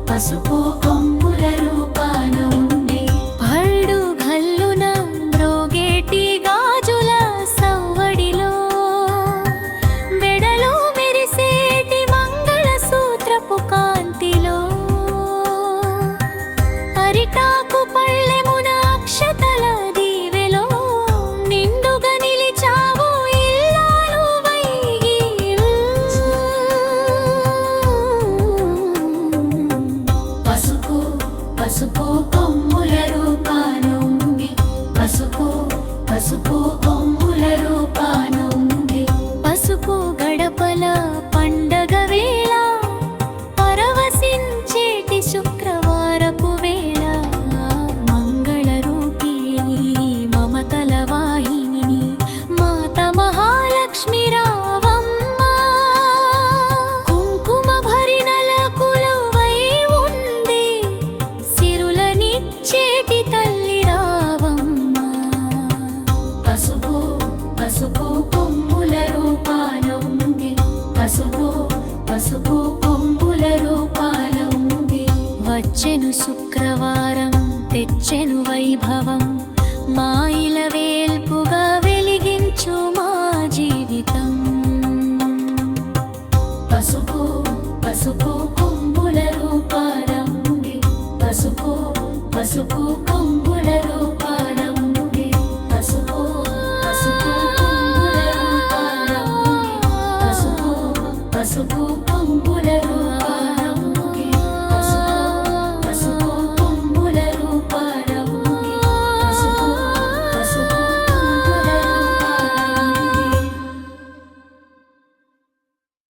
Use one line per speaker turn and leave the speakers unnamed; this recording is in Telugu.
పసుపు కొమ్ముల రూపాన ఉండి
భళ్ళు భల్లున మ్రోగేటి గాజుల సవ్వడిలో మెడలో మెరిసేటి మంగళ సూత్రపు కాంతిలో అరిటాకు పళ్ళెమున అక్షతల దీవెలో నిండుగా నిలిచావు ఇల్లాలువై.
పసుపు పసుపు కొమ్ముల రూపాన ఉండి పసుపు పసుపు కొమ్ముల రూపాన ఉండి
పసుపు గడపల పండగ వేళ పరవశించేటి శుక్రవారపు వేళ మంగళ రూపి మమతల వాహిని మాత మహాలక్ష్మి రావమ్మ. కుంకుమ భరిణల కులవై ఉండి సిరులనిచ్చేటి తల్లి రావమ్మ.
పసుపు పసుపు కొమ్ముల రూపాన ఉండి పసుపు పసుపు కొమ్ముల రూపాన ఉండి
వచ్చెను శుక్రవారం తెచ్చెను వైభవం మా ఇల వేల్పుగా వెలిగించు మా జీవితం.
పసుపు పసుపు